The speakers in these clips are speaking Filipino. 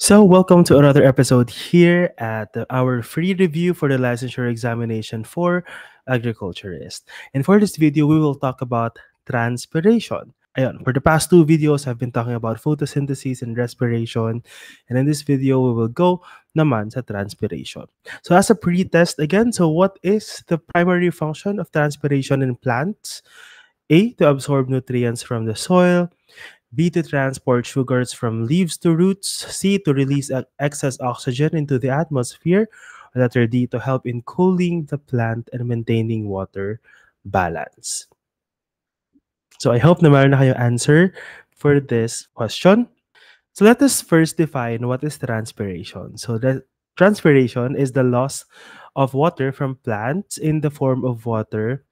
So, welcome to another episode here at our free review for the licensure examination for agriculturist. And for this video, we will talk about transpiration. Ayan, for the past two videos, I've been talking about photosynthesis and respiration. And in this video, we will go naman sa transpiration. So, as a pre-test again, so what is the primary function of transpiration in plants? A, to absorb nutrients from the soil. B, to transport sugars from leaves to roots. C, to release excess oxygen into the atmosphere. Letter D, to help in cooling the plant and maintaining water balance. So I hope na meron na kayo answer for this question. So let us first define what is transpiration. So the transpiration is the loss of water from plants in the form of water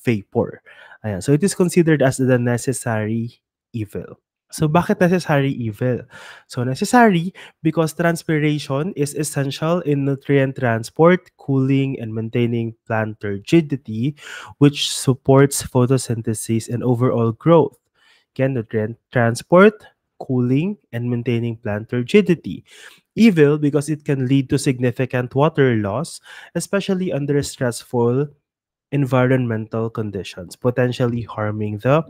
vapor. Ayan. So it is considered as the necessary evil. So bakit necessary evil? So necessary because transpiration is essential in nutrient transport, cooling, and maintaining plant turgidity, which supports photosynthesis and overall growth. Again, nutrient transport, cooling, and maintaining plant turgidity. Evil because it can lead to significant water loss, especially under stressful environmental conditions, potentially harming the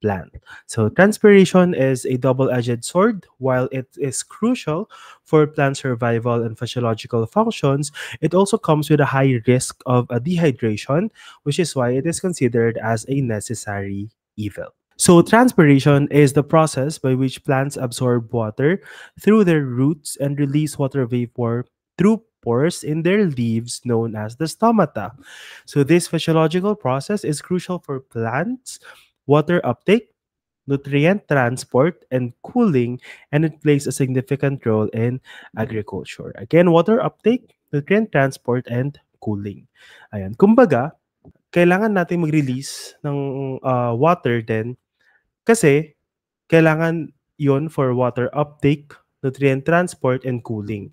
plant. So, transpiration is a double edged sword. While it is crucial for plant survival and physiological functions, it also comes with a high risk of dehydration, which is why it is considered as a necessary evil. So, transpiration is the process by which plants absorb water through their roots and release water vapor through pores in their leaves known as the stomata. So, this physiological process is crucial for plants' water uptake, nutrient transport, and cooling, and it plays a significant role in agriculture. Again, water uptake, nutrient transport, and cooling. Ayan. Kumbaga, kailangan natin mag-release ng water din kasi kailangan yon for water uptake, nutrient transport, and cooling.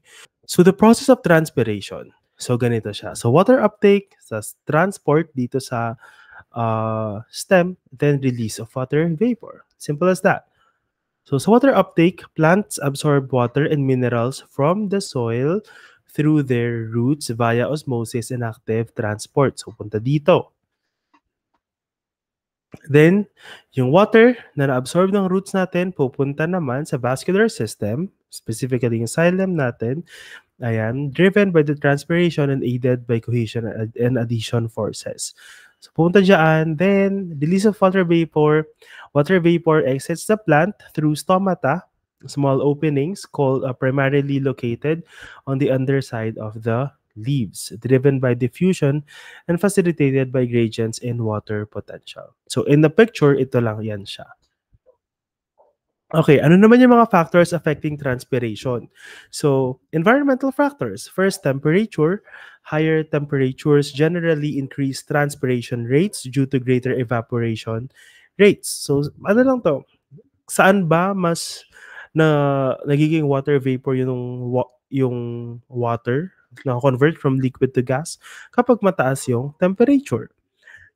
So the process of transpiration, so ganito siya. So water uptake, sa transport dito sa stem, then release of water vapor. Simple as that. So sa water uptake, plants absorb water and minerals from the soil through their roots via osmosis and active transport. So punta dito. Then, yung water na na-absorb ng roots natin, pupunta naman sa vascular system, specifically yung xylem natin, ayan, driven by the transpiration and aided by cohesion and adhesion forces. So, pupunta dyan, then, release of water vapor. Water vapor exits the plant through stomata, small openings called primarily located on the underside of the leaves, driven by diffusion and facilitated by gradients in water potential. So in the picture, ito lang yan siya. Okay, ano naman yung mga factors affecting transpiration? So, environmental factors. First, temperature. Higher temperatures generally increase transpiration rates due to greater evaporation rates. So, ano lang to? Saan ba mas nagiging water vapor yung water na convert from liquid to gas kapag mataas yung temperature.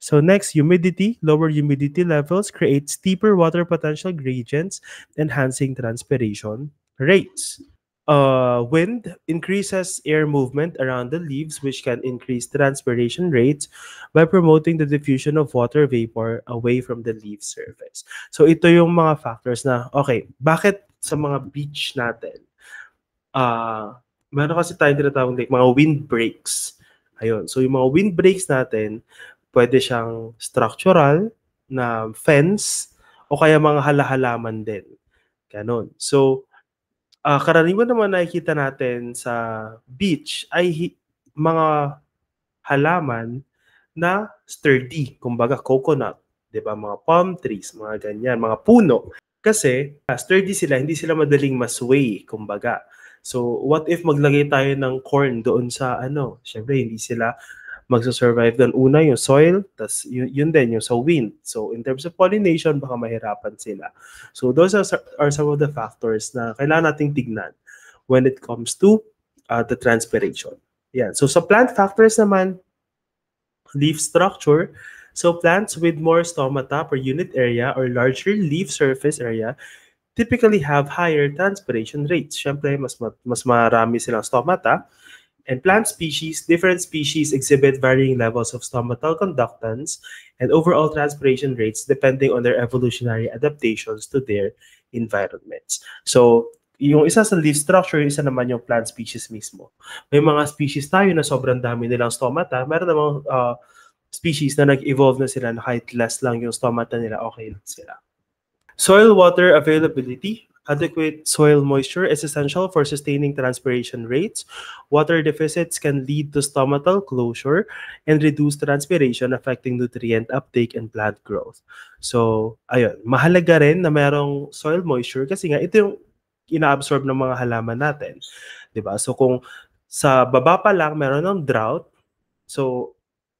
So next, humidity. Lower humidity levels create steeper water potential gradients, enhancing transpiration rates. Wind increases air movement around the leaves, which can increase transpiration rates by promoting the diffusion of water vapor away from the leaf surface. So ito yung mga factors na, okay, bakit sa mga beach natin, meron kasi tayong tinatawag like mga windbreaks. Ayun. So yung mga windbreaks natin, pwede siyang structural na fence o kaya mga halahalaman din. Ganon. So, karaniwan naman nakikita natin sa beach ay mga halaman na sturdy, kumbaga coconut, 'di ba? Mga palm trees, mga ganyan, mga puno. Kasi sturdy sila, hindi sila madaling masway, kumbaga. So, what if maglagay tayo ng corn doon sa syempre hindi sila magso-survive doon. Una yung soil, tas yun din yung sa wind. So, in terms of pollination, baka mahirapan sila. So, those are some of the factors na kailangan nating tignan when it comes to the transpiration. Yeah. So, sa plant factors naman, leaf structure. So, plants with more stomata per unit area or larger leaf surface area typically have higher transpiration rates. Siyempre, mas marami silang stomata. And plant species, different species exhibit varying levels of stomatal conductance and overall transpiration rates depending on their evolutionary adaptations to their environments. So, yung isa sa leaf structure, yung isa naman yung plant species mismo. May mga species tayo na sobrang dami nilang stomata. Meron namang species na nag-evolve na sila na kahit less lang yung stomata nila, okay lang sila. Soil water availability. Adequate soil moisture is essential for sustaining transpiration rates. Water deficits can lead to stomatal closure and reduce transpiration, affecting nutrient uptake and plant growth. So, ayun, mahalaga rin na merong soil moisture kasi nga ito yung ina-absorb ng mga halaman natin. 'Di ba? So kung sa baba pa lang meron ng drought, so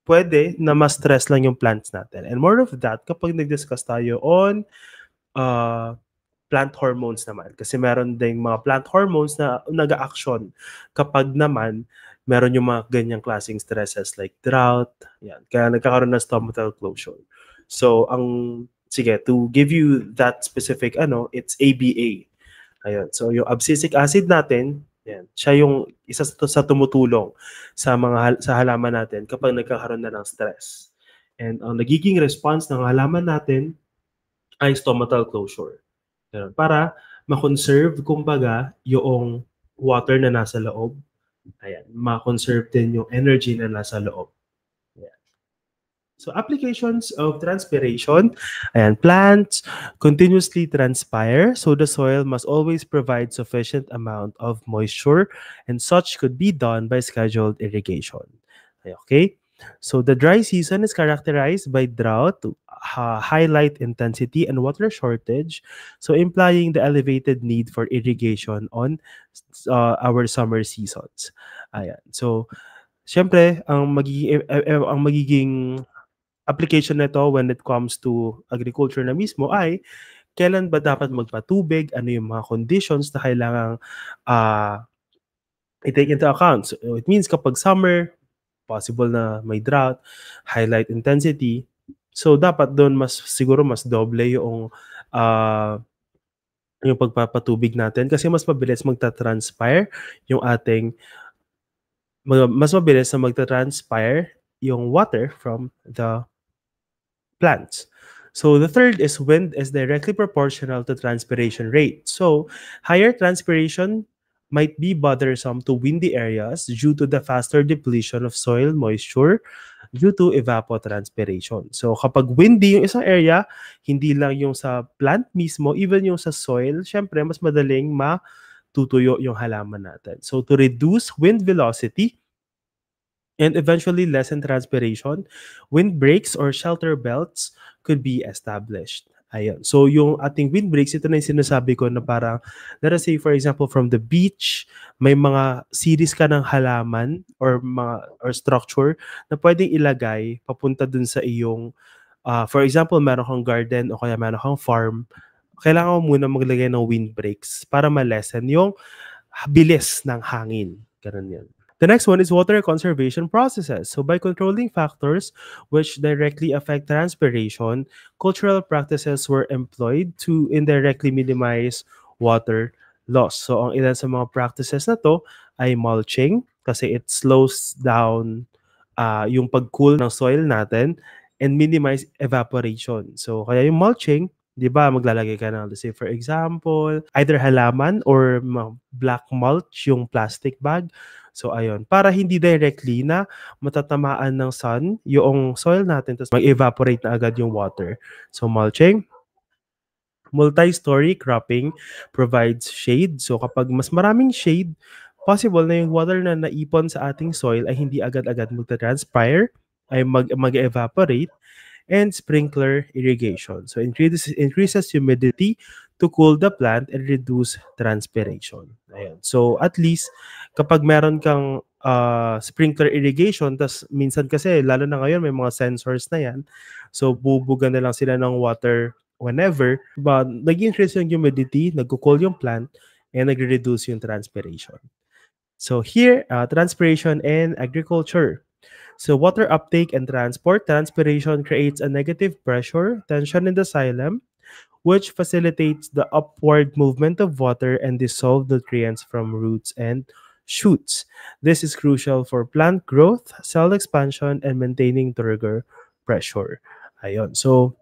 pwede na ma-stress lang yung plants natin. And more of that kapag nag-discuss tayo on plant hormones naman. Kasi meron ding mga plant hormones na nag-a-action kapag naman meron yung mga ganyang klaseng stresses like drought, yan. Kaya nagkakaroon ng stomatal closure. So, sige, to give you that specific, it's ABA. Ayun. So, yung abscisic acid natin, yan, siya yung isa sa tumutulong sa halaman natin kapag nagkakaroon na ng stress. And ang nagiging response ng halaman natin ay stomatal closure. Para ma-conserve, kumbaga, yung water na nasa loob. Ayan, ma-conserve din yung energy na nasa loob. Ayan. So, applications of transpiration. Ayan, plants continuously transpire, so the soil must always provide sufficient amount of moisture, and such could be done by scheduled irrigation. Okay? So the dry season is characterized by drought, high light intensity, and water shortage, so implying the elevated need for irrigation on our summer seasons. Ayan. So, syempre, ang magiging application nito when it comes to agriculture na mismo ay kailan ba dapat magpatubig, ano yung mga conditions na kailangang i-take into account. So, it means kapag summer, possible na may drought, high light intensity. So, dapat doon siguro mas doble yung pagpapatubig natin kasi mas mabilis magta-transpire yung mas mabilis na magta-transpire yung water from the plants. So the third is wind is directly proportional to transpiration rate. So higher transpiration might be bothersome to windy areas due to the faster depletion of soil moisture due to evapotranspiration. So kapag windy yung isang area, hindi lang yung sa plant mismo, even yung sa soil, syempre mas madaling matutuyo yung halaman natin. So to reduce wind velocity and eventually lessen transpiration, windbreaks or shelter belts could be established. Ayun. So yung ating windbreaks, ito na yung sinasabi ko na parang, let us say for example from the beach, may mga series ka ng halaman or structure na pwedeng ilagay papunta dun sa iyong, for example, meron kang garden o kaya meron kang farm, kailangan mo muna maglagay ng windbreaks para ma-lessen yung bilis ng hangin. Ganun yan. The next one is water conservation processes. So by controlling factors which directly affect transpiration, cultural practices were employed to indirectly minimize water loss. So ang ilan sa mga practices na to ay mulching kasi it slows down yung pag-cool ng soil natin and minimize evaporation. So kaya yung mulching, di ba, maglalagay ka ng, let's say for example, either halaman or black mulch, yung plastic bag. So, ayun. Para hindi directly na matatamaan ng sun yung soil natin tapos mag-evaporate na agad yung water. So, mulching. Multi-story cropping provides shade. So, kapag mas maraming shade, possible na yung water na naipon sa ating soil ay hindi agad-agad magta-transpire, ay mag-evaporate, and sprinkler irrigation. So, increases humidity to cool the plant and reduce transpiration. Ayan. So, at least, kapag meron kang sprinkler irrigation, tas minsan kasi, lalo na ngayon, may mga sensors na yan. So, bubugan na lang sila ng water whenever. But, nag-increase yung humidity, nagko-cool yung plant, and nagre-reduce yung transpiration. So, here, transpiration and agriculture. So water uptake and transport. Transpiration creates a negative pressure, tension in the xylem, which facilitates the upward movement of water and dissolve nutrients from roots and shoots. This is crucial for plant growth, cell expansion, and maintaining turgor pressure. Ayun. So,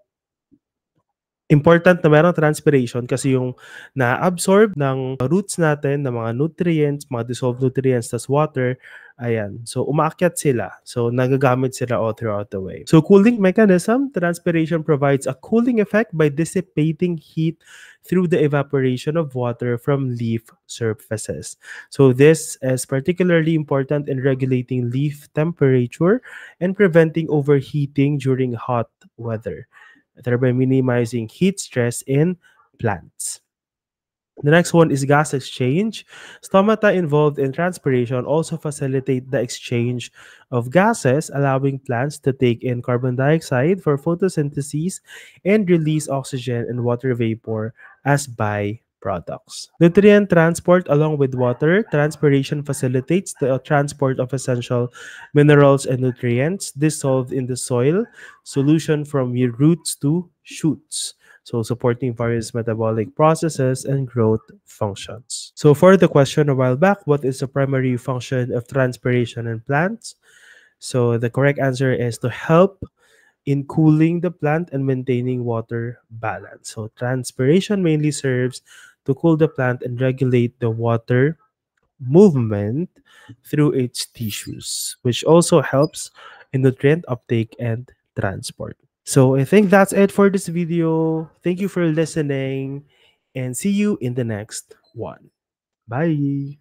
important na merong transpiration kasi yung na-absorb ng roots natin ng mga nutrients, mga dissolved nutrients, tas water, ayan. So, umaakyat sila. So, nagagamit sila all throughout the way. So, cooling mechanism, transpiration provides a cooling effect by dissipating heat through the evaporation of water from leaf surfaces. So, this is particularly important in regulating leaf temperature and preventing overheating during hot weather, thereby minimizing heat stress in plants. The next one is gas exchange. Stomata involved in transpiration also facilitate the exchange of gases, allowing plants to take in carbon dioxide for photosynthesis and release oxygen and water vapor as byproducts. Nutrient transport along with water. Transpiration facilitates the transport of essential minerals and nutrients dissolved in the soil solution from your roots to shoots, so supporting various metabolic processes and growth functions. So for the question a while back, what is the primary function of transpiration in plants? So the correct answer is to help in cooling the plant and maintaining water balance. So transpiration mainly serves to cool the plant and regulate the water movement through its tissues, which also helps in nutrient uptake and transport. So I think that's it for this video. Thank you for listening and see you in the next one. Bye.